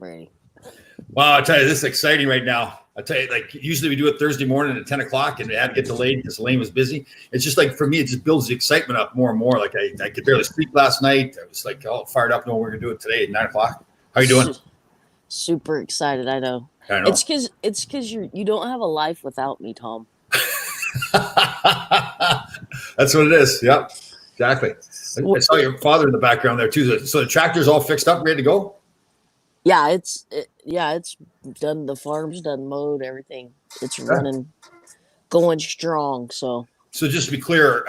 Ready. Wow, I tell you, this is exciting right now. I tell you, like usually we do it Thursday morning at 10 o'clock, and it had to get delayed because Elaine was busy. It's just like for me, it just builds the excitement up more and more. Like I could barely sleep last night. I was like all fired up knowing we're gonna do it today at 9 o'clock. How you doing? Super excited. I know. I know. It's because you don't have a life without me, Tom. That's what it is. Yep, exactly. I saw your father in the background there too. So the tractor's all fixed up, ready to go. Yeah, it's done. The farm's done, mowed, everything. It's running, going strong. So just to be clear,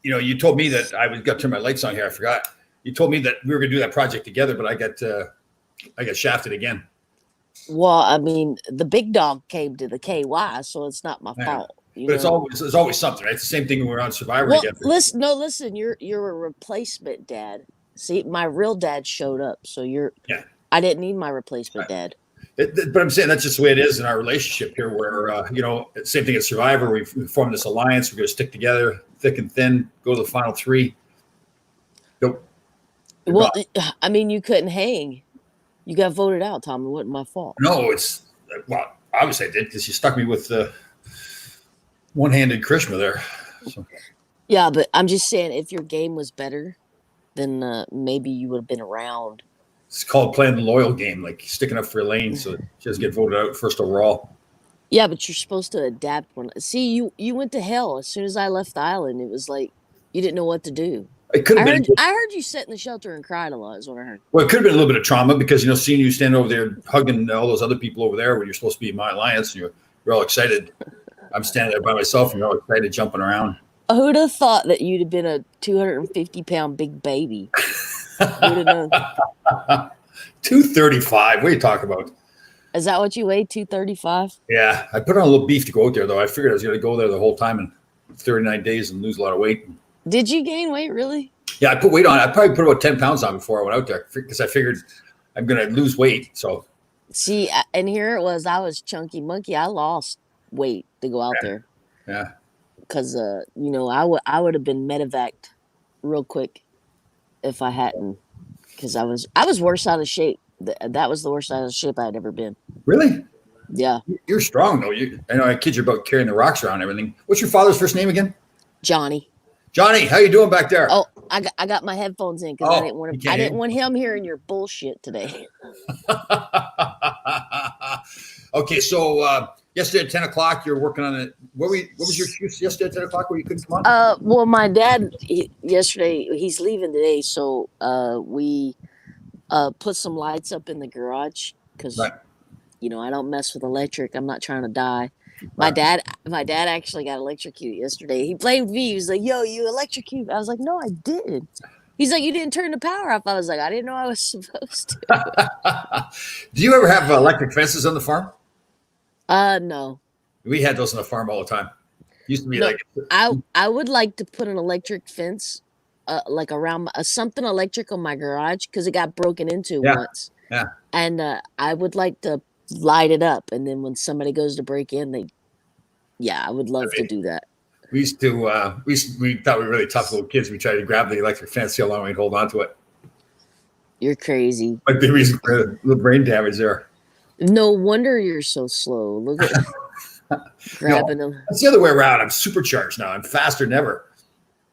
you told me that I got to turn my lights on here. I forgot. You told me that we were going to do that project together, but I got shafted again. Well, I mean, the big dog came to the KY, so it's not my fault. But it's always something, right? It's the same thing when we're on Survivor together. Listen, you're a replacement dad. See, my real dad showed up, so I didn't need my replacement dad. But I'm saying that's just the way it is in our relationship here, where same thing at Survivor. We formed this alliance. We're going to stick together, thick and thin, go to the final three. Nope. Well, I mean, you couldn't hang. You got voted out, Tom. It wasn't my fault. No, obviously I did because you stuck me with the one-handed Krishna there. So. Yeah, but I'm just saying, if your game was better, then maybe you would have been around. It's called playing the loyal game, like sticking up for Elaine so she doesn't get voted out first overall. Yeah, but you're supposed to adapt. See, you went to hell as soon as I left the island. It was like you didn't know what to do. It could have been. I heard you sit in the shelter and cried a lot. Is what I heard. Well, it could have been a little bit of trauma because seeing you stand over there hugging all those other people over there when you're supposed to be in my alliance, and you're all excited. I'm standing there by myself, and you're all excited, jumping around. Who'd have thought that you'd have been a 250-pound big baby? Who'd have known? 235. What are you talking about? Is that what you weighed? 235? Yeah, I put on a little beef to go out there, though. I figured I was going to go there the whole time in 39 days and lose a lot of weight. Did you gain weight, really? Yeah, I put weight on. I probably put about 10 pounds on before I went out there because I figured I'm going to lose weight. So, see, and here it was. I was chunky monkey. I lost weight to go out there. Yeah. Because I would have been medevaced real quick if I hadn't. Because I was worse out of shape. That was the worst out of shape I had ever been. Really? Yeah. You're strong though. I know I kid you about carrying the rocks around and everything. What's your father's first name again? Johnny. Johnny, how you doing back there? Oh, I got my headphones in because I didn't want him hearing your bullshit today. Okay, so yesterday at 10 o'clock, you're working on it. What was your excuse yesterday at 10 o'clock where you couldn't come on? Well, my dad yesterday, he's leaving today, so we put some lights up in the garage because I don't mess with electric. I'm not trying to die. My dad actually got electrocuted yesterday. He blamed me. He was like, "Yo, you electrocuted." I was like, "No, I didn't." He's like, "You didn't turn the power off." I was like, "I didn't know I was supposed to." Do you ever have electric fences on the farm? No. We had those on the farm all the time. Used to be I would like to put an electric fence, like around something electric on my garage because it got broken into once. Yeah. And I would like to light it up, and then when somebody goes to break in, I would love to do that. We used to we thought we were really tough little kids. We tried to grab the electric fence, see how long we'd hold on to it. You're crazy. Might be the reason for the brain damage there. No wonder you're so slow. Look at grabbing them. That's the other way around. I'm supercharged now. I'm faster than ever.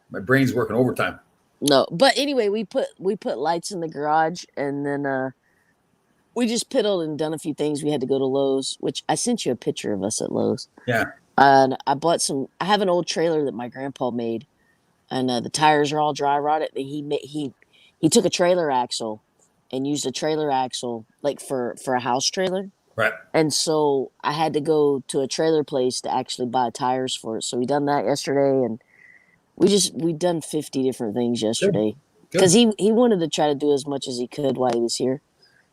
My brain's working overtime. No, but anyway, we put lights in the garage, and then we just piddled and done a few things. We had to go to Lowe's, which I sent you a picture of us at Lowe's. Yeah. And I bought I have an old trailer that my grandpa made, and the tires are all dry rotted. And he took a trailer axle and used a trailer axle like for a house trailer. Right. And so I had to go to a trailer place to actually buy tires for it. So we done that yesterday, and we done 50 different things yesterday because he wanted to try to do as much as he could while he was here.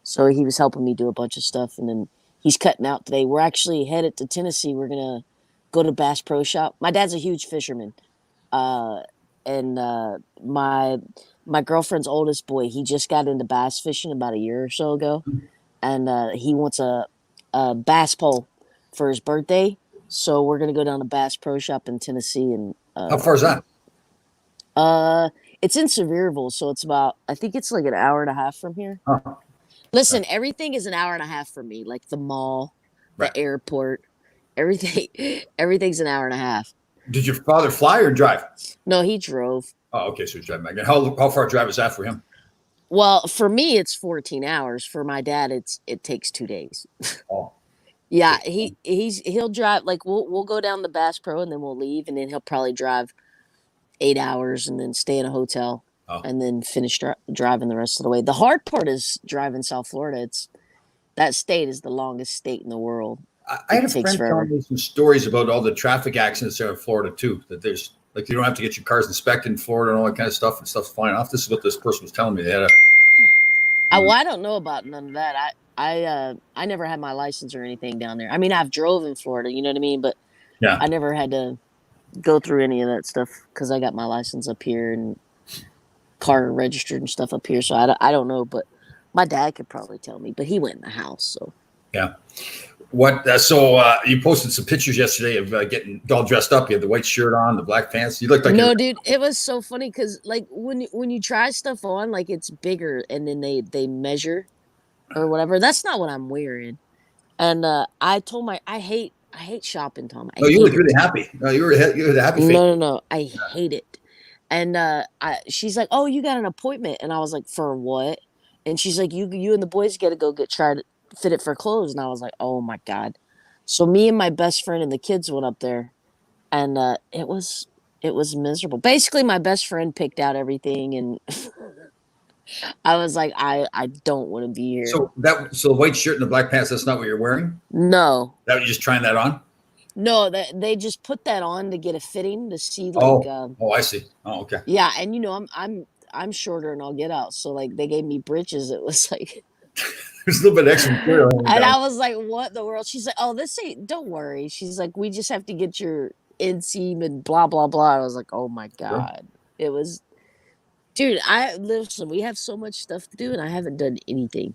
So he was helping me do a bunch of stuff, and then he's cutting out today. We're actually headed to Tennessee. We're going to go to Bass Pro Shop. My dad's a huge fisherman. And my girlfriend's oldest boy, he just got into bass fishing about a year or so ago. And he wants a bass pole for his birthday. So we're going to go down to Bass Pro Shop in Tennessee. And how far is that? It's in Sevierville. So it's about, I think it's like an hour and a half from here. Huh. Listen, everything is an hour and a half for me. Like the mall, Right. the airport, everything. Everything's an hour and a half. Did your father fly or drive? No, he drove. Oh, okay. So he's driving back. And how far a drive is that for him? Well, for me, it's 14 hours. For my dad, it takes 2 days. Oh, Yeah, he'll drive. Like we'll go down to Bass Pro and then we'll leave, and then he'll probably drive 8 hours and then stay in a hotel oh. and then finish driving the rest of the way. The hard part is driving South Florida. It's that state is the longest state in the world. I had a takes friend forever. telling me some stories about all the traffic accidents there in Florida too. That there's like you don't have to get your cars inspected in Florida and all that kind of stuff, and stuff's flying off. This is what this person was telling me. They had a Well, I don't know about none of that. I never had my license or anything down there. I mean, I've drove in Florida, you know what I mean, but yeah. I never had to go through any of that stuff because I got my license up here and car registered and stuff up here. So I don't know, but my dad could probably tell me. But he went in the house, so Yeah. What? So you posted some pictures yesterday of getting all dressed up. You had the white shirt on, the black pants. You looked like no, dude. It was so funny because like when you try stuff on, like it's bigger, and then they measure or whatever. That's not what I'm wearing. And I told I hate shopping, Tom. No, you look really happy. No, you were the happy face. No. I hate it. And she's like, "Oh, you got an appointment?" And I was like, "For what?" And she's like, "You and the boys got to go try to fit it for clothes." And I was like, "Oh my god!" So me and my best friend and the kids went up there, and it was miserable. Basically, my best friend picked out everything, and I was like, I don't want to be here. So the white shirt and the black pants. That's not what you're wearing. No. That you're just trying that on. No, they just put that on to get a fitting to see like. Oh, I see. Oh, okay. Yeah, and you know I'm shorter and I'll get out, so like they gave me breeches. It was like there's a little bit extra material. And I was like, "What in the world?" She's like, "Oh, this ain't. Don't worry." She's like, "We just have to get your inseam and blah blah blah." I was like, "Oh my god!" Sure. It was, dude. Listen. We have so much stuff to do, and I haven't done anything.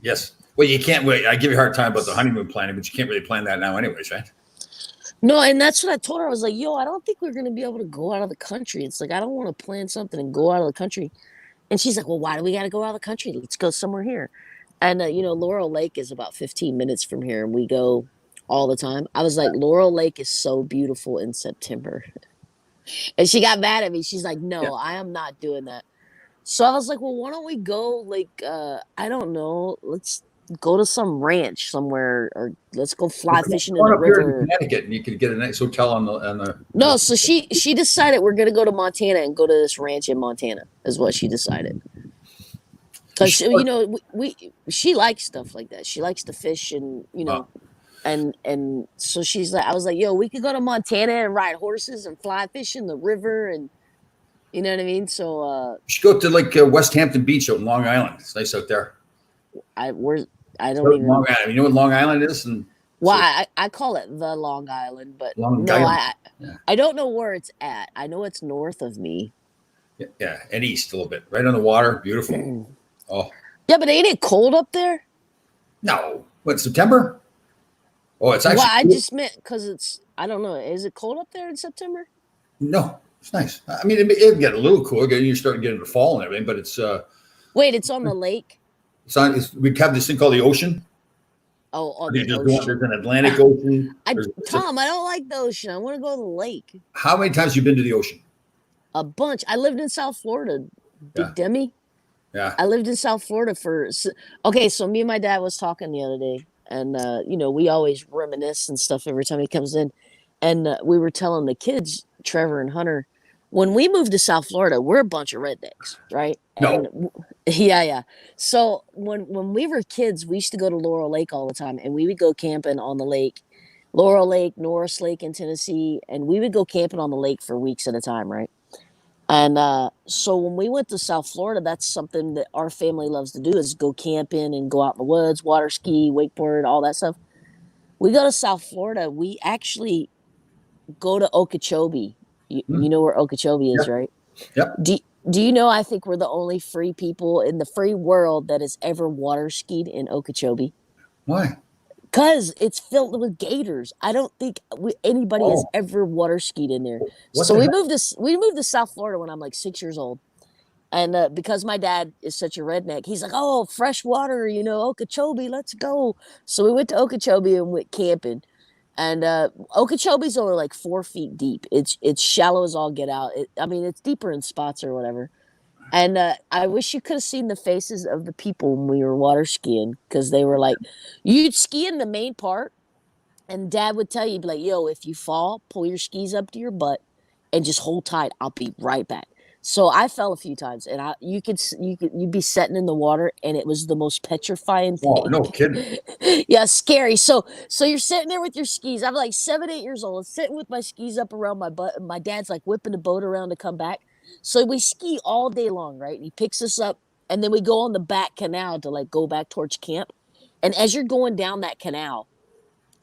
Yes. Well, you can't wait. I give you a hard time about the honeymoon planning, but you can't really plan that now, anyways, right? No, and that's what I told her. I was like, "Yo, I don't think we're gonna be able to go out of the country." It's like I don't want to plan something and go out of the country. And she's like, "Well, why do we got to go out of the country? Let's go somewhere here." And you know, Laurel Lake is about 15 minutes from here, and we go all the time. I was like, "Laurel Lake is so beautiful in September," and she got mad at me. She's like, "No, I am not doing that." So I was like, "Well, why don't we go? Like, I don't know. Let's go to some ranch somewhere, or let's go fly fishing in the river." In Connecticut, and you could get a nice hotel on the. No, so she decided we're gonna go to Montana and go to this ranch in Montana. Is what she decided. Because you know she likes stuff like that. She likes to fish and you know, and so she's like, I was like, "Yo, we could go to Montana and ride horses and fly fish in the river and." You know what I mean? So you should go to like West Hampton Beach out in Long Island. It's nice out there. I don't even Long Island. You know what Long Island is? And well, I call it the Long Island, but I don't know where it's at. I know it's north of me. Yeah, and east a little bit. Right on the water. Beautiful. Oh. Yeah, but ain't it cold up there? No. What, September? Oh, it's actually. Well, I just meant because it's. I don't know. Is it cold up there in September? No. It's nice. I mean, it'll get a little cool. You're starting to get into fall and everything, but it's. Wait, it's on the lake? We have this thing called the ocean. Oh, on the ocean. There's an Atlantic Ocean. Tom, I don't like the ocean. I want to go to the lake. How many times have you been to the ocean? A bunch. I lived in South Florida. Big Demi. Yeah. I lived in South Florida okay, so me and my dad was talking the other day, and you know, we always reminisce and stuff every time he comes in. And we were telling the kids, Trevor and Hunter, when we moved to South Florida, we're a bunch of rednecks, right? No. Yeah. So when we were kids, we used to go to Laurel Lake all the time, and we would go camping on the lake, Laurel Lake, Norris Lake in Tennessee, and we would go camping on the lake for weeks at a time, right? And so when we went to South Florida, that's something that our family loves to do is go camping and go out in the woods, water ski, wakeboard, all that stuff. We go to South Florida. We actually go to Okeechobee. You know where Okeechobee is, right? Yep. Do you know I think we're the only free people in the free world that has ever water skied in Okeechobee? Why? Because it's filled with gators. I don't think anybody has ever water skied in there. So we moved to South Florida when I'm like 6 years old, And because my dad is such a redneck, he's like, "Oh, fresh water, Okeechobee, let's go." So we went to Okeechobee and went camping. And Okeechobee's only like 4 feet deep. It's shallow as all get out. I mean, it's deeper in spots or whatever. And I wish you could have seen the faces of the people when we were water skiing, because they were like, you'd ski in the main part, and Dad would tell you, be like, "Yo, if you fall, pull your skis up to your butt and just hold tight. I'll be right back." So I fell a few times, and you'd be setting in the water, and it was the most petrifying Oh, thing. no kidding. Yeah, scary. So you're sitting there with your skis. I'm like 7, 8 years old, sitting with my skis up around my butt, and my dad's like whipping the boat around to come back. So we ski all day long, right? And he picks us up, and then we go on the back canal to like go back towards camp. And as you're going down that canal,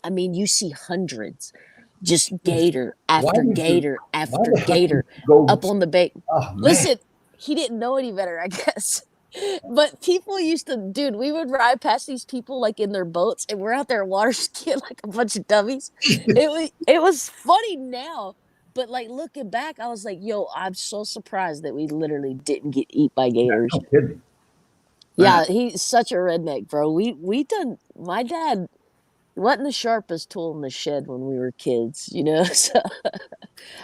I mean, you see hundreds, just gator Why after would you? gator Why after the heck would gator you go? up on the bank. Oh man, Listen, he didn't know any better, I guess. But people used to, dude, we would ride past these people like in their boats, and we're out there water skiing like a bunch of dummies. It was funny now, but like looking back, I was like, yo, I'm so surprised that we literally didn't get eat by gators. no kidding. Man, Yeah, he's such a redneck, bro. We done my dad wasn't the sharpest tool in the shed when we were kids. So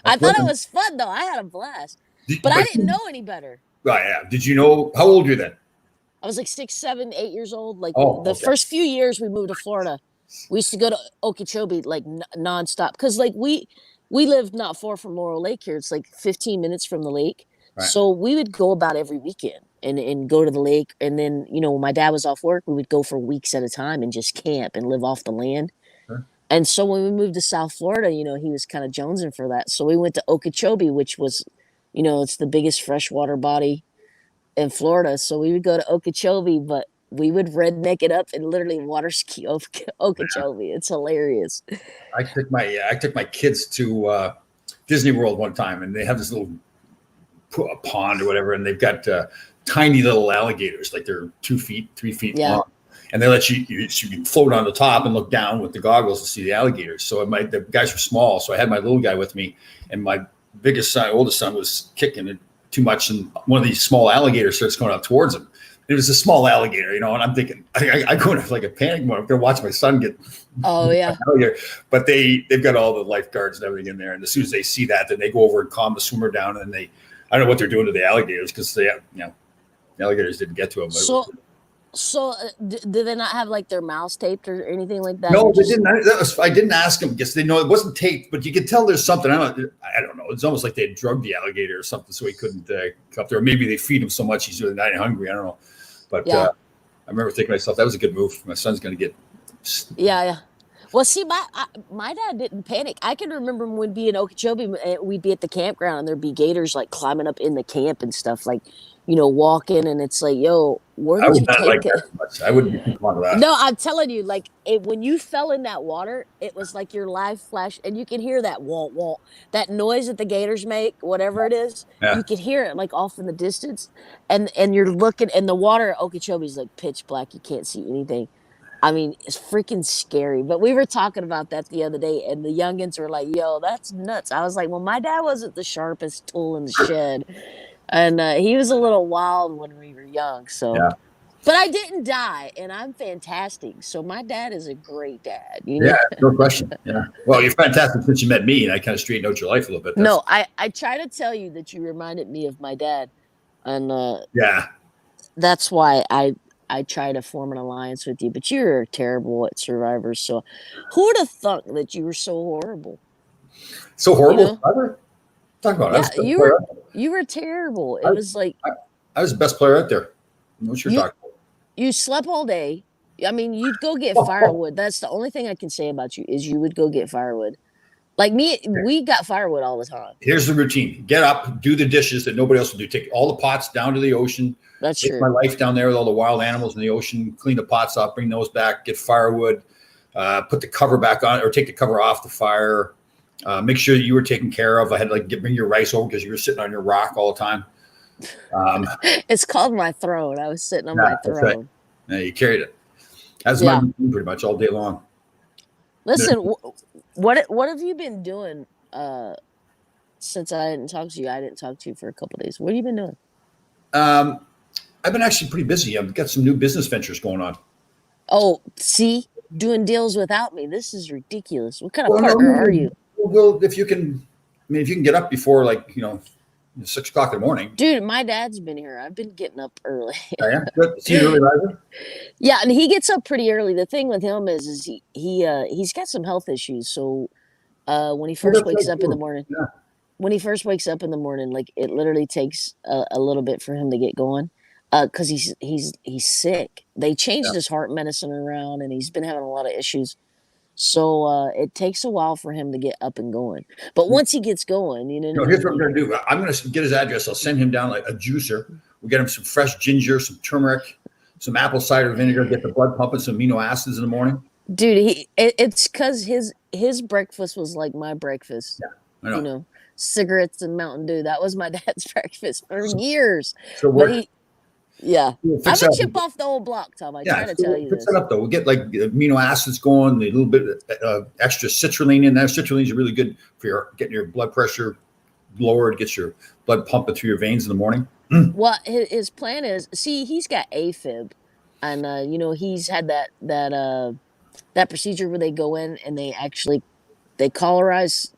I that's thought it what- was fun though. I had a blast, but I but didn't know any better. right, yeah. Did you know how old were you then? I was like 6, 7, 8 years old. Like Oh, the okay. first few years we moved to Florida, we used to go to Okeechobee like nonstop, because like we lived not far from Laurel Lake here. It's like 15 minutes from the lake, Right. so we would go about every weekend and go to the lake. And then when my dad was off work, we would go for weeks at a time and just camp and live off the land. Sure. And so when we moved to South Florida, he was kind of jonesing for that. So we went to Okeechobee, which was, it's the biggest freshwater body in Florida. So we would go to Okeechobee, but we would redneck it up and literally water ski Okeechobee. It's hilarious. I took my kids to Disney World one time, and they have this little pond or whatever, and they've got tiny little alligators, like they're 2 feet, 3 feet Yeah. long, and they let you can float on the top and look down with the goggles to see the alligators. So the guys were small, so I had my little guy with me, and my oldest son was kicking it too much, and one of these small alligators starts going up towards him. It was a small alligator, and I'm thinking, I go into like a panic mode. I'm going to watch my son get Oh yeah. alligator. But they've got all the lifeguards and everything in there, and as soon as they see that, then they go over and calm the swimmer down, and then I don't know what they're doing to the alligators, because the alligators didn't get to them. So did they not have like their mouths taped or anything like that? No, They they didn't. I didn't ask them because they know it wasn't taped, but you could tell there's something. I don't know. It's almost like they had drugged the alligator or something, so he couldn't come up there. Or maybe they feed him so much he's really not hungry. I don't know. But Yeah. I remember thinking to myself, that was a good move. My son's going to get. Yeah. Well, see, my dad didn't panic. I can remember when we'd be in Okeechobee, we'd be at the campground, and there'd be gators like climbing up in the camp and stuff, like walking, and it's like, yo, where I did would you not like take it? that much. I wouldn't be too fond of that. No, I'm telling you, like when you fell in that water, it was like your life flashed, and you can hear that wonk wonk, that noise that the gators make, whatever it is. Yeah. You could hear it like off in the distance, and you're looking, and the water at Okeechobee's like pitch black. You can't see anything. I mean, it's freaking scary. But we were talking about that the other day, and the youngins were like, "Yo, that's nuts." I was like, "Well, my dad wasn't the sharpest tool in the shed, and he was a little wild when we were young." So. Yeah. But I didn't die, and I'm fantastic. So my dad is a great dad. Yeah, no question. Yeah. Well, you're fantastic since you met me, and I kind of straightened out your life a little bit. No, I try to tell you that you reminded me of my dad, and Yeah. that's why I try to form an alliance with you. But you're terrible at Survivors. So who would have thought that you were so horrible? So horrible. You know? Ever? Talk about it. Yeah, you were terrible. It was like I was the best player out there. What you're talking about. you slept all day. I mean, you'd go get firewood. That's the only thing I can say about you is you would go get firewood. Like me, we got firewood all the time. Here's the routine: get up, do the dishes that nobody else will do. Take all the pots down to the ocean. That's Take true. my life down there with all the wild animals in the ocean. Clean the pots up, bring those back, get firewood, put the cover back on, or take the cover off the fire. Make sure that you were taken care of. I had to bring your rice over because you were sitting on your rock all the time. It's called my throne. I was sitting on my that's right. throne. Yeah, you carried it. That's my routine pretty much all day long. Listen, what have you been doing since I didn't talk to you? I didn't talk to you for a couple of days. What have you been doing? I've been actually pretty busy. I've got some new business ventures going on. Oh, see, doing deals without me. This is ridiculous. What kind of Well, partner are you? Well, if you can, I mean, if you can get up before 6 o'clock in the morning. Dude, my dad's been here. I've been getting up early. Oh, yeah, good. See you early riser? Yeah, and he gets up pretty early. The thing with him is he's got some health issues. So when he first wakes up in the morning, like it literally takes a little bit for him to get going. Because he's sick. They changed his heart medicine around, and he's been having a lot of issues. So it takes a while for him to get up and going. But once he gets going, here's what I'm going to do. I'm going to get his address. I'll send him down like a juicer. We'll get him some fresh ginger, some turmeric, some apple cider vinegar, get the blood pumping, some amino acids in the morning. Dude, it's because his breakfast was like my breakfast. Yeah, I know. Cigarettes and Mountain Dew. That was my dad's breakfast for years. So yeah, I'm a chip off the old block, Tom. I try to tell you this. Fix it up though. We'll get like amino acids going, a little bit of extra citrulline in there. Citrulline is really good for getting your blood pressure lowered, gets your blood pumping through your veins in the morning. Well, his plan is, he's got AFib, and he's had that procedure where they go in and they cauterize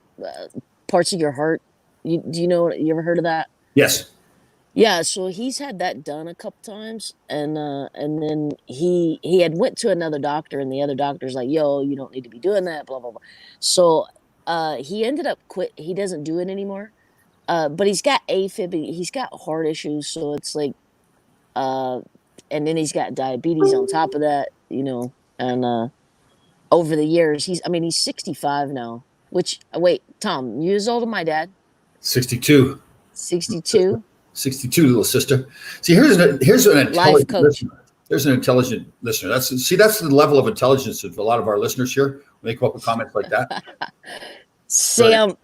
parts of your heart. You ever heard of that? Yes. Yeah, so he's had that done a couple times, and then he had went to another doctor, and the other doctor's like, "Yo, you don't need to be doing that." Blah blah blah. So he ended up quit. He doesn't do it anymore. But he's got AFib. He's got heart issues, so it's like, and then he's got diabetes on top of that, and over the years, he's 65 now. Which wait, Tom, you as old as my dad? 62. 62. 62, little sister. See, here's an intelligent listener. There's an intelligent listener. That's the level of intelligence of a lot of our listeners here when they come up with comments like that. Sam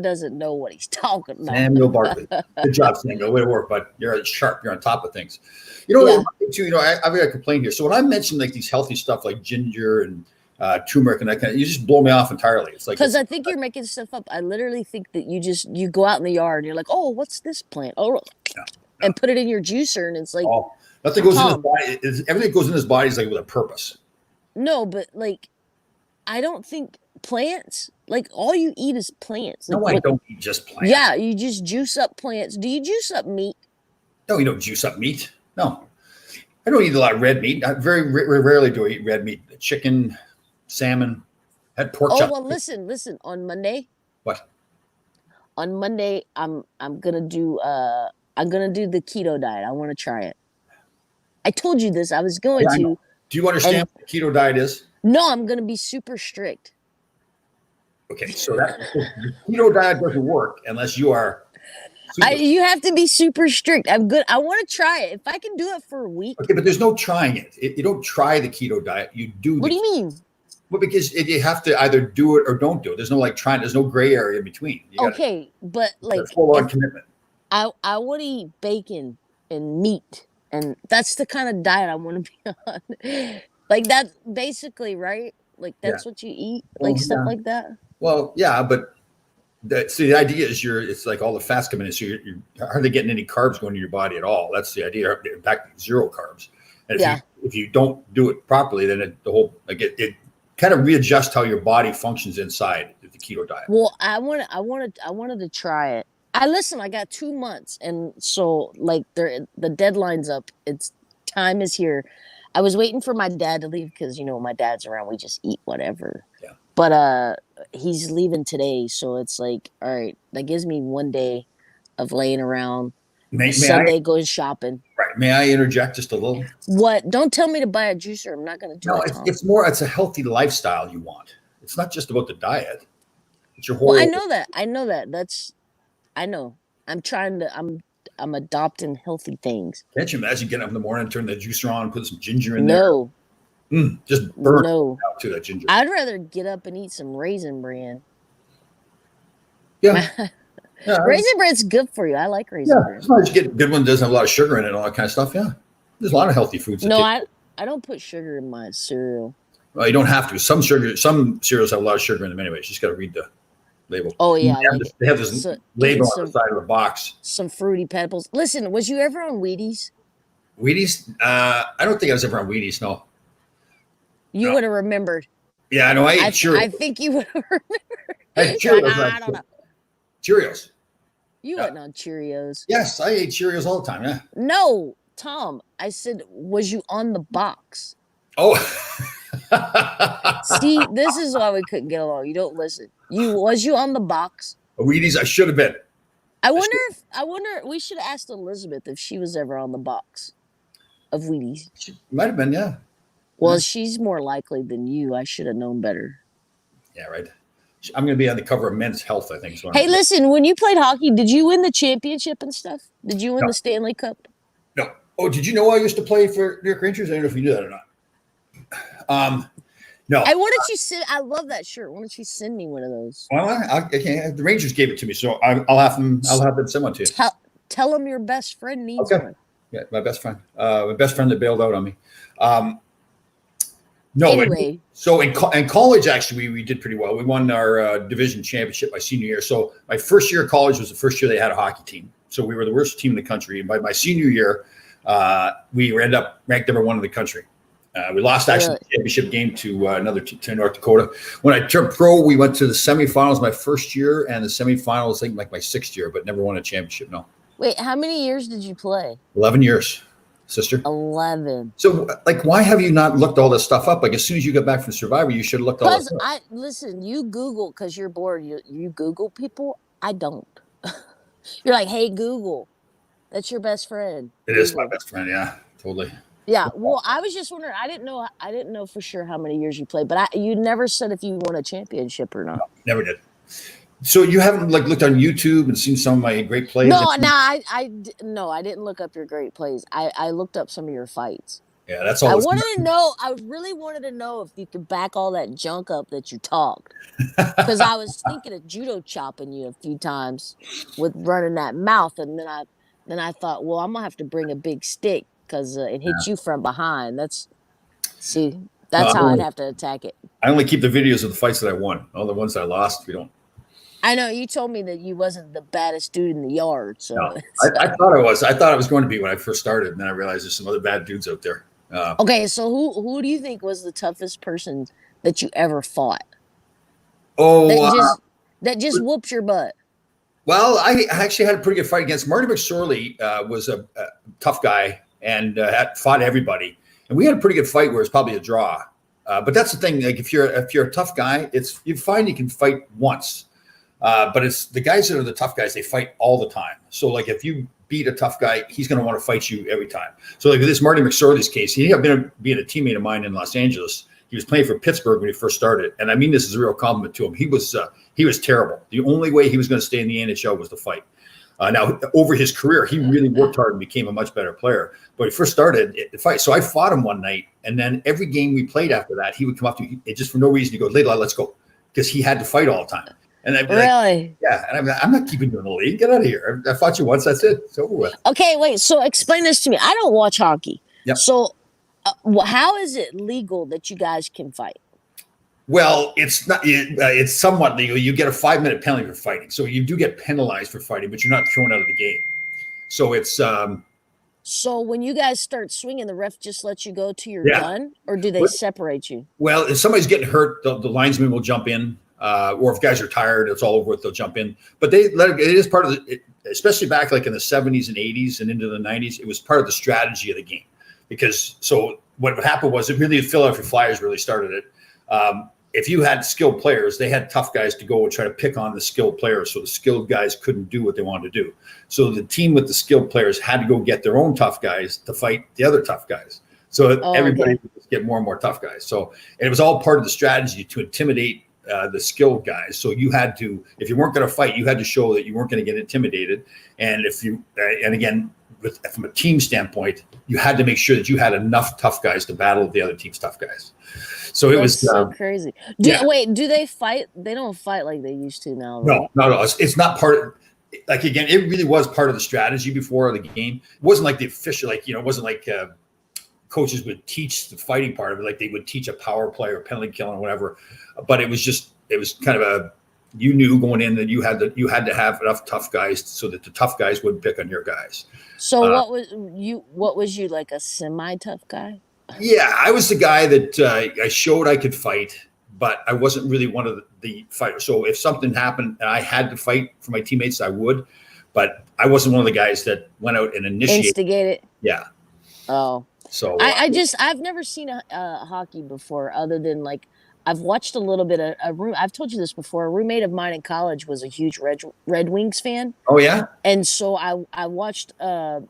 doesn't know what he's talking about. Samuel Barkley. Good job, Samuel. Way to work, but you're sharp. You're on top of things. I've got a complaint here. So when I mention like these healthy stuff like ginger and turmeric and that kind of, you just blow me off entirely. It's like, because I think you're making stuff up. I literally think that you go out in the yard and you're like, oh, what's this plant? Oh, and put it in your juicer, and it's like, nothing goes in his body. Everything goes in his body is like with a purpose. No, but like, I don't think plants, like all you eat is plants. No, I don't eat just plants. Yeah, you just juice up plants. Do you juice up meat? No, you don't juice up meat. No, I don't eat a lot of red meat. I very rarely do I eat red meat. Chicken, salmon, had pork chop. Well, listen. On Monday. What? On Monday, I'm gonna do the keto diet. I want to try it. I told you this. I was going to. Do you understand what the keto diet is? No, I'm gonna be super strict. Okay, so the keto diet doesn't work unless you are. You have to be super strict. I'm good. I want to try it. If I can do it for a week. Okay, but there's no trying it. You don't try the keto diet. You do. What do you mean? Well, because you have to either do it or don't do it. There's no trying. There's no gray area in between. But like full-on commitment. I want to eat bacon and meat, and that's the kind of diet I want to be on. Like that's basically right. Like that's what you eat, stuff like that. Well, yeah, but the idea is it's like all the fats coming in, so you're hardly getting any carbs going to your body at all. That's the idea. In fact, zero carbs. And if you don't do it properly, then it kind of readjusts how your body functions inside the keto diet. Well, I wanted to try it. I got 2 months, and so like the deadline's up. Time is here. I was waiting for my dad to leave because my dad's around. We just eat whatever. Yeah. But he's leaving today, so it's like, all right, that gives me 1 day of laying around. Sunday going shopping. Right. May I interject just a little? What? Don't tell me to buy a juicer. I'm not going to do it. No, it's a healthy lifestyle you want. It's not just about the diet. It's your whole. Well, I know that. I know. I'm adopting healthy things. Can't you imagine getting up in the morning, turn the juicer on, put some ginger in there? No. Just burn out to that ginger. I'd rather get up and eat some Raisin Bran. Yeah. Raisin Bran's good for you. I like Raisin Bran. As long as you get good one, doesn't have a lot of sugar in it and all that kind of stuff. Yeah. There's a lot of healthy foods. No, I don't put sugar in my cereal. Well, you don't have to. Some cereals have a lot of sugar in them anyway. You just got to read the label. Oh yeah, They have this so, label on the some side of the box. fruity pebbles. Listen, was you ever on Wheaties? Wheaties? I don't think I was ever on Wheaties. No. You would have remembered. Yeah, I know. I ate Cheerios. I think you would have remembered. I had You're Cheerios. like, I don't know. Cheerios. You wasn't on Cheerios. Yes, I ate Cheerios all the time. Yeah. No, Tom. I said, was you on the box? Oh. See, this is why we couldn't get along. You don't listen. Was you on the box? Wheaties, I should have been. I wonder we should have asked Elizabeth if she was ever on the box of Wheaties. She might have been, yeah. Well, she's more likely than you. I should have known better. Yeah, right. I'm going to be on the cover of Men's Health, I think. So hey, listen, when you played hockey, did you win the championship and stuff? Did you win the Stanley Cup? No. Oh, did you know I used to play for New York Rangers? I don't know if you knew that or not. No. Hey, why don't you send? I love that shirt. Why don't you send me one of those? Well, I can't. The Rangers gave it to me, so I'll have them. I'll have them send one to you. Tell them your best friend needs one. Yeah, my best friend. My best friend that bailed out on me. No. Anyway. So in college, actually, we did pretty well. We won our division championship my senior year. So my first year of college was the first year they had a hockey team. So we were the worst team in the country. And by my senior year, we ended up ranked number 1 in the country. We lost actually the championship game to to North Dakota. When I turned pro, we went to the semifinals my first year and the semifinals, I think, like my 6th year, but never won a championship. No. Wait, how many years did you play? 11 years, sister. 11. So, like, why have you not looked all this stuff up? Like, as soon as you got back from Survivor, you should have looked all this up. Listen, you Google because you're bored. You Google people. I don't. You're like, hey, Google. That's your best friend. It is my best friend. Yeah, totally. Yeah. Well, I was just wondering. I didn't know for sure how many years you played, but you never said if you won a championship or not. No, never did. So you haven't looked on YouTube and seen some of my great plays? No, I didn't look up your great plays. I looked up some of your fights. Yeah, that's all. I really wanted to know if you could back all that junk up that you talked, because I was thinking of judo chopping you a few times with running that mouth, and then I thought, well, I'm gonna have to bring a big stick because it hits you from behind. That's how I'd have to attack it. I only keep the videos of the fights that I won. All the ones that I lost, we don't. I know you told me that you wasn't the baddest dude in the yard. So no, I thought I was. I thought I was going to be when I first started, and then I realized there's some other bad dudes out there. Okay, so who do you think was the toughest person that you ever fought? Oh, that just whooped your butt. Well, I actually had a pretty good fight against Marty McSorley. Was a tough guy and fought everybody, and we had a pretty good fight where it's probably a draw. But that's the thing. Like if you're a tough guy, you find you can fight once. But it's the guys that are the tough guys, they fight all the time. So like if you beat a tough guy, he's going to want to fight you every time. So like with this Marty McSorley's case, he had been being a teammate of mine in Los Angeles. He was playing for Pittsburgh when he first started. And I mean, this is a real compliment to him. He was terrible. The only way he was going to stay in the NHL was to fight. Now, over his career, he really worked hard and became a much better player. But he first started the fight. So I fought him one night. And then every game we played after that, he would come up to me just for no reason. He'd go, Laidlaw, let's go. Because he had to fight all the time. And I'd be really? Yeah. And I'm not keeping you in the league. Get out of here. I fought you once. That's it. It's over with. Okay, wait. So explain this to me. I don't watch hockey. Yep. So how is it legal that you guys can fight? Well, it's not. It's somewhat legal. You get a 5-minute penalty for fighting. So you do get penalized for fighting, but you're not thrown out of the game. So it's. So when you guys start swinging, the ref just lets you go to your gun, or do they separate you? Well, if somebody's getting hurt, the linesman will jump in. Or if guys are tired, it's all over with, they'll jump in. But it is part of especially back like in the 70s and 80s and into the 90s, it was part of the strategy of the game. Because so what happened was the Philadelphia Flyers really started it. If you had skilled players, they had tough guys to go and try to pick on the skilled players. So the skilled guys couldn't do what they wanted to do. So the team with the skilled players had to go get their own tough guys to fight the other tough guys. So everybody would just get more and more tough guys. So and it was all part of the strategy to intimidate the skilled guys. So you had to, if you weren't going to fight, you had to show that you weren't going to get intimidated. And and again, from a team standpoint, you had to make sure that you had enough tough guys to battle the other team's tough guys. So it was so crazy. Wait, do they fight? They don't fight like they used to now. Right? No, not at all. It's not part of, like, again, it really was part of the strategy before the game. It wasn't like the official, like, it wasn't like coaches would teach the fighting part of it, like they would teach a power play or penalty kill or whatever. But it was kind of you knew going in that you had to have enough tough guys so that the tough guys wouldn't pick on your guys. So what was you, like a semi tough guy? Yeah, I was the guy that I showed I could fight, but I wasn't really one of the fighters. So if something happened and I had to fight for my teammates, I would. But I wasn't one of the guys that went out and initiated. Instigated. Yeah. Oh. So I've never seen a hockey before, other than like I've watched a little bit of a room. I've told you this before. A roommate of mine in college was a huge Red Wings fan. Oh yeah. And so I watched a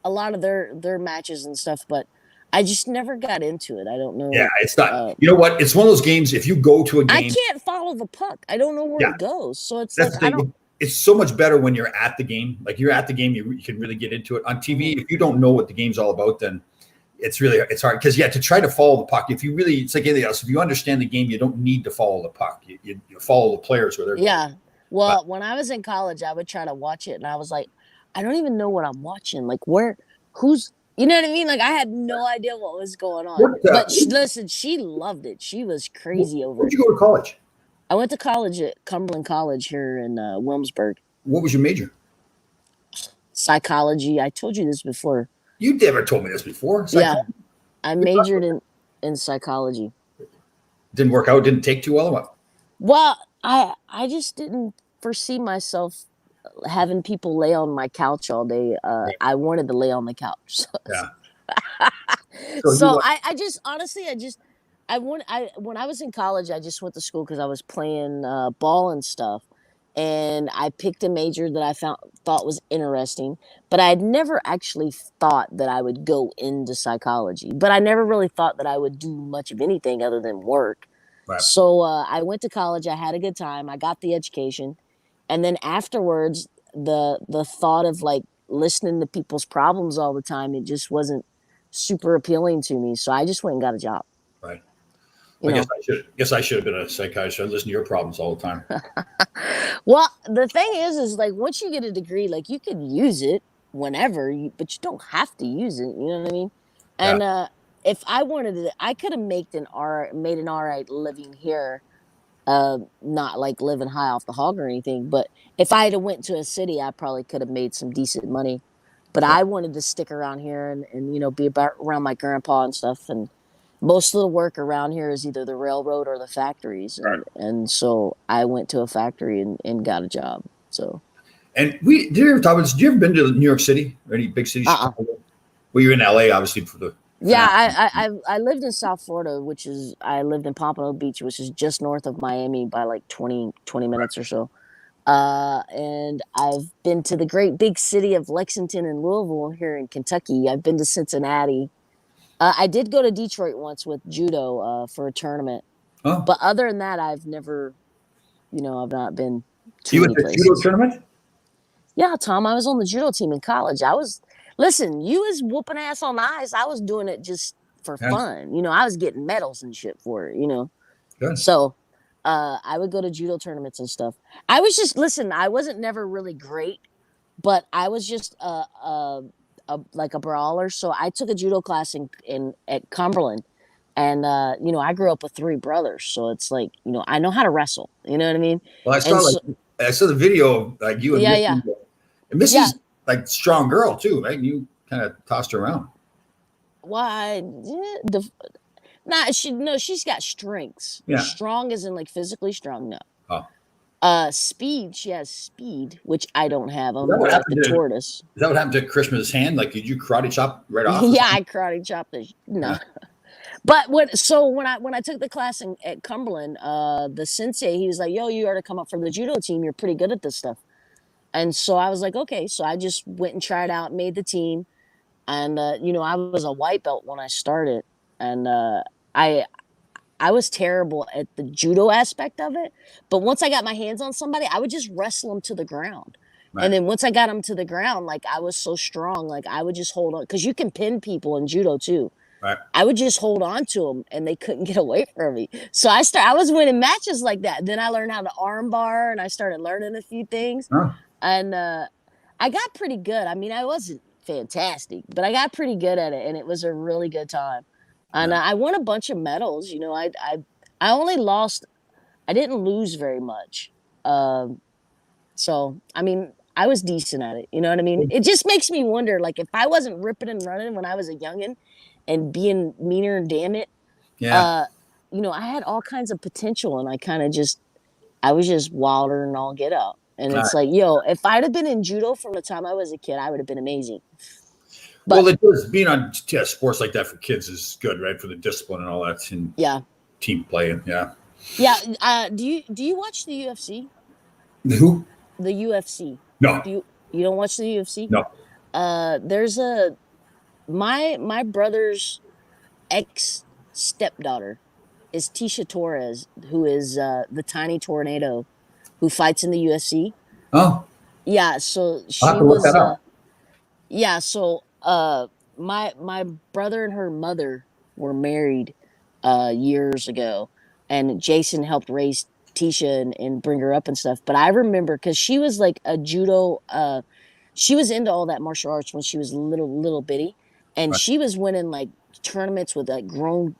lot of their matches and stuff, but I just never got into it. I don't know. Yeah, it's not. You know what? It's one of those games. If you go to a game, I can't follow the puck. I don't know where it goes. So it's that's like I don't. It's so much better when you're at the game. Like you're at the game, you can really get into it. On TV, if you don't know what the game's all about, then it's hard. Because to try to follow the puck, if you really, it's like anything else. If you understand the game, you don't need to follow the puck. You follow the players where they're going. Yeah. Well, when I was in college, I would try to watch it, and I was like, I don't even know what I'm watching. Like who's. You know what I mean? Like I had no idea what was going on. But listen, she loved it. She was crazy over it. Where'd you go to college? I went to college at Cumberland College here in Wilmsburg. What was your major? Psychology. I told you this before. You never told me this before. Yeah, I majored in psychology. Didn't work out. Didn't take too well. Or what? Well, I just didn't foresee myself having people lay on my couch all day. I wanted to lay on the couch. So, yeah. So I just honestly when I was in college, I just went to school because I was playing ball and stuff, and I picked a major that I thought was interesting, but I had never actually thought that I would go into psychology. But I never really thought that I would do much of anything other than work. Right. So I went to college. I had a good time. I got the education. And then afterwards, the thought of like listening to people's problems all the time, it just wasn't super appealing to me. So I just went and got a job. Right. I guess I should have been a psychiatrist. I listen to your problems all the time. Well, the thing is like once you get a degree, like you can use it whenever, but you don't have to use it. You know what I mean? And if I wanted it, I could have made an all right living here. Not like living high off the hog or anything, but if I had went to a city, I probably could have made some decent money. But I wanted to stick around here and be around my grandpa and stuff. And most of the work around here is either the railroad or the factories. And so I went to a factory and got a job. So. And did you ever been to New York City or any big cities? Well, you're in LA, obviously, for the. Yeah, I lived in South Florida, I lived in Pompano Beach, which is just north of Miami by like 20 minutes or so. And I've been to the great big city of Lexington and Louisville here in Kentucky. I've been to Cincinnati. I did go to Detroit once with judo for a tournament. Oh. But other than that, I've never, I've not been to You went to a judo tournament? Yeah, Tom, I was on the judo team in college. Listen, you was whooping ass on the ice. I was doing it just for fun. I was getting medals and shit for it, Good. So I would go to judo tournaments and stuff. I wasn't never really great, but I was just like a brawler. So I took a judo class at Cumberland. And, I grew up with 3 brothers. So it's like, I know how to wrestle. You know what I mean? Well, I saw the video of like you and Missy. Yeah. And Missy's like strong girl too, right? You kind of tossed her around. Why? She's got strengths. Yeah. Strong as in like physically strong. No. Oh. Speed. She has speed, which I don't have. I'm like the tortoise. Is that what happened to Krishna's hand? Like, did you karate chop right off? Yeah, I karate chopped it. No. Yeah. But when I took the class at Cumberland, the sensei, he was like, "Yo, you are to come up for the judo team. You're pretty good at this stuff." And so I was like, okay. So I just went and tried out, made the team. And, I was a white belt when I started. And I was terrible at the judo aspect of it. But once I got my hands on somebody, I would just wrestle them to the ground. Right. And then once I got them to the ground, like I was so strong, like I would just hold on. Because you can pin people in judo too. Right. I would just hold on to them and they couldn't get away from me. So I was winning matches like that. Then I learned how to arm bar and I started learning a few things. Huh. And I got pretty good. I mean, I wasn't fantastic, but I got pretty good at it, and it was a really good time. And I won a bunch of medals. I only lost. I didn't lose very much. So I mean, I was decent at it. You know what I mean? It just makes me wonder, like, if I wasn't ripping and running when I was a youngin and being meaner and damn it, Yeah. uh, I had all kinds of potential, and I was just wilder and all get out. And All right. it's like, yo, if I'd have been in judo from the time I was a kid, I would have been amazing. Well, But it does, being on sports like that for kids is good, right? For the discipline and all that, and yeah, team play. Yeah. yeah. Do you watch the UFC? Who? The UFC. No. You don't watch the UFC? No. There's a my brother's ex stepdaughter is Tisha Torres, who is the tiny tornado who fights in the UFC. Oh, Yeah, so I'll have she to look was that up. yeah, so my brother and her mother were married years ago, and Jason helped raise Tisha and bring her up and stuff. But I remember because she was like a judo she was into all that martial arts when she was little bitty, and Right. she was winning like tournaments with like grown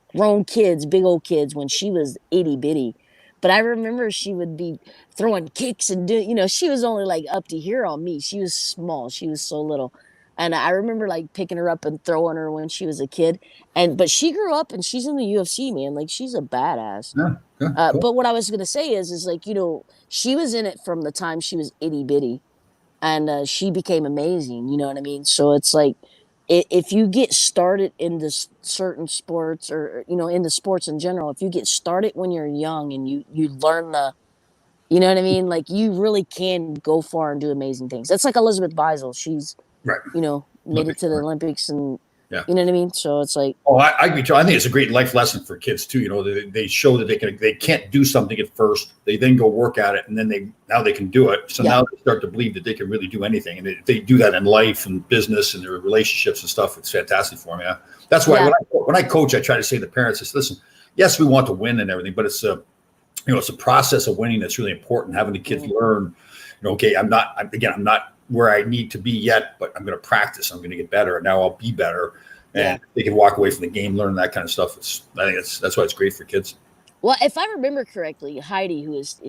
kids, big old kids when she was itty bitty. But I remember she would be throwing kicks and she was only like up to here on me. She was small. She was so little. And I remember like picking her up and throwing her when she was a kid. But she grew up and she's in the UFC, man. Like she's a badass. Yeah. Good. Cool. But what I was gonna say is like, she was in it from the time she was itty bitty, and she became amazing. You know what I mean? So it's like, if you get started in this certain sports, or in the sports in general, if you get started when you're young and you learn you know what I mean, like you really can go far and do amazing things. That's like Elizabeth Beisel. She's Right. made it to the Olympics, and Yeah. you know what I mean. So it's like, Oh, I agree too. I think it's a great life lesson for kids too. They show that they can't do something at first. They then go work at it, and then now they can do it. So Yeah. now they start to believe that they can really do anything, and if they do that in life and business and their relationships and stuff, it's fantastic for them. Yeah, that's why Yeah. when I coach, I try to say to the parents, I say, listen, yes, we want to win and everything, but it's it's a process of winning that's really important. Having the kids learn, okay, I'm not where I need to be yet, but I'm going to practice. I'm going to get better, and now I'll be better. And they can walk away from the game, learn that kind of stuff. I think that's why it's great for kids. well, if I remember correctly, Heidi, who is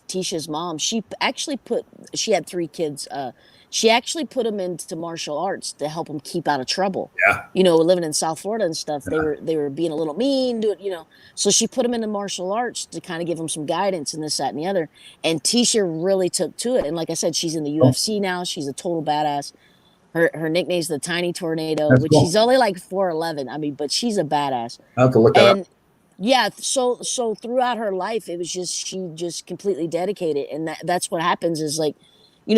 Tisha's mom, she had 3 kids. She actually put them into martial arts to help them keep out of trouble. Yeah. Living in South Florida and stuff, they were being a little mean, So she put them into martial arts to kind of give them some guidance and this, that, and the other. And Tisha really took to it. And like I said, she's in the UFC now. She's a total badass. Her nickname's the Tiny Tornado, That's which cool. she's only like 4'11". I mean, but she's a badass. I'll have to look that up. And yeah, so throughout her life, it was she just completely dedicated, and that's what happens is like,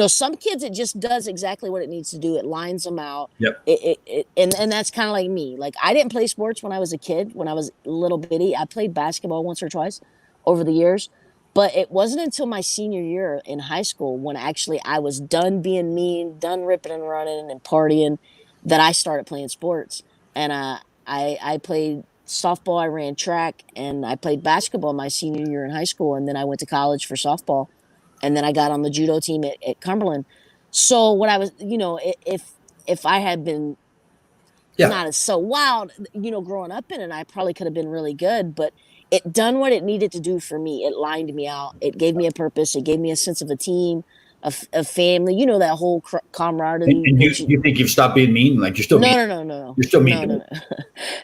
some kids, it just does exactly what it needs to do. It lines them out. Yep. And that's kind of like me. Like I didn't play sports when I was a kid. When I was little bitty, I played basketball once or twice over the years. But it wasn't until my senior year in high school, when actually I was done being mean, done ripping and running and partying, that I started playing sports. And I played softball, I ran track, and I played basketball my senior year in high school. And then I went to college for softball. And then I got on the judo team at Cumberland. So what I was, if I had been not as so wild, growing up in it, I probably could have been really good. But it done what it needed to do for me. It lined me out. It gave me a purpose. It gave me a sense of a team, a family. That whole camaraderie. And you think you've stopped being mean? Like you're still mean? No. You're still mean. No.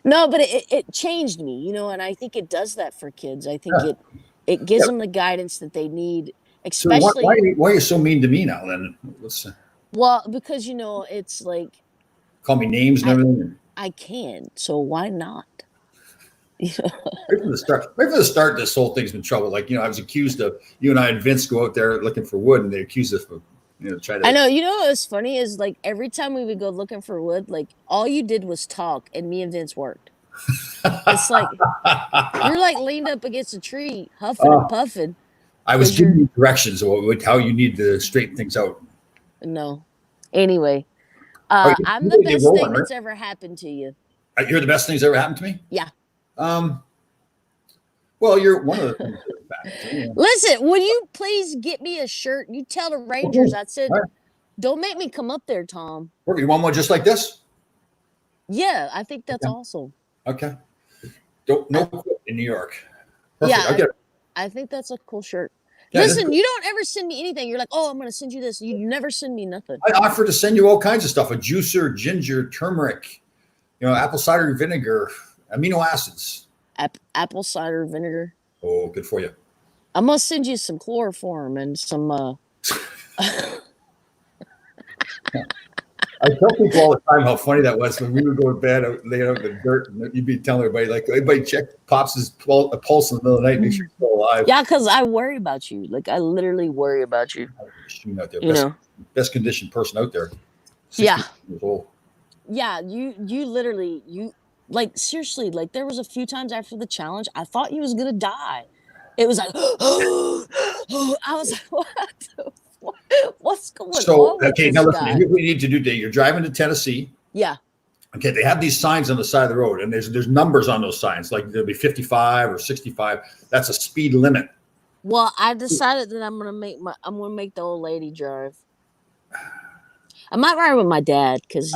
No, but it changed me. And I think it does that for kids. I think it gives them the guidance that they need. Especially, so why are you so mean to me now? Then well, because it's like, call me names and everything. I can, so why not? Right from the start, this whole thing's been trouble. Like I was accused of, you and I and Vince go out there looking for wood, and they accuse us of trying to. I know. What's funny is like every time we would go looking for wood, like all you did was talk, and me and Vince worked. It's like you're like leaned up against a tree, huffing and puffing. I was giving you directions of how you need to straighten things out. No. Anyway, I'm the best thing that's ever happened to you. You're the best thing that's ever happened to me? Yeah. Well, you're one of the things that happened. Listen, will you please get me a shirt? You tell the Rangers I said, don't make me come up there, Tom. You want one just like this? Yeah, I think that's awesome. Okay. No quit in New York. Perfect. Yeah, I think that's a cool shirt. Yeah, Listen, you don't ever send me anything. You're like, oh, I'm going to send you this. You never send me nothing. I offer to send you all kinds of stuff: a juicer, ginger, turmeric, apple cider vinegar, amino acids. Apple cider vinegar. Oh, good for you. I must send you some chloroform and some. I tell people all the time how funny that was when we would go to bed, lay out in the dirt, and you'd be telling everybody, like, everybody check Pops' pulse in the middle of the night, make sure he's still alive. Yeah, because I worry about you. Like, I literally worry about you. Out there. You best conditioned person out there. Yeah. Years old. Yeah, you literally, like, seriously, like, there was a few times after the challenge, I thought you was going to die. It was like, I was like, what's going on with okay, this now listen, guy? here's what we need to do today. You're driving to Tennessee. Yeah. Okay, they have these signs on the side of the road, and there's numbers on those signs, like there'll be 55 or 65. That's a speed limit. Well, I decided that I'm gonna make the old lady drive. I might ride with my dad because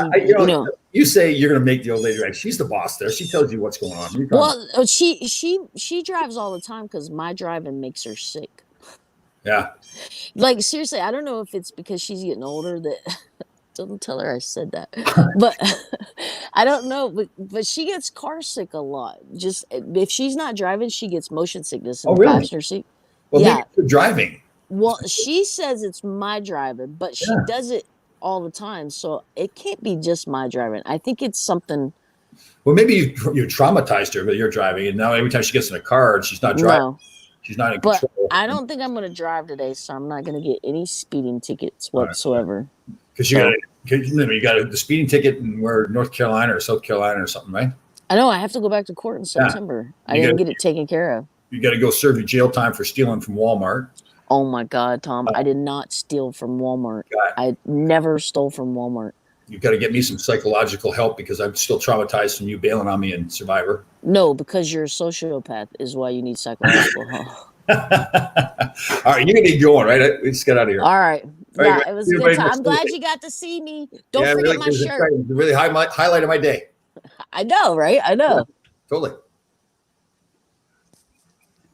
you say you're gonna make the old lady drive. She's the boss there. She tells you what's going on. Well, she drives all the time because my driving makes her sick. Yeah. Like, seriously, I don't know if it's because she's getting older that don't tell her I said that. But I don't know. But she gets car sick a lot. Just if she's not driving, she gets motion sickness in the passenger seat. Well, yeah. Maybe driving. Well, she says it's my driving, but she does it all the time. So it can't be just my driving. I think it's something. Well, maybe you traumatized her with your driving, and now every time she gets in a car and she's not driving. No. She's not in control. I don't think I'm going to drive today, so I'm not going to get any speeding tickets whatsoever. Because you got the speeding ticket in North Carolina or South Carolina or something, right? I know. I have to go back to court in September. I didn't get it taken care of. You got to go serve your jail time for stealing from Walmart. Oh my God, Tom! I did not steal from Walmart. I never stole from Walmart. You got to get me some psychological help because I'm still traumatized from you bailing on me in Survivor. No, because you're a sociopath is why you need psychological help. All right, you're gonna be going, right? Let's get out of here. All right. Yeah, it was a good time. I'm glad you got to see me. Don't forget my shirt. It's really highlight of my day. I know, right? I know. Totally.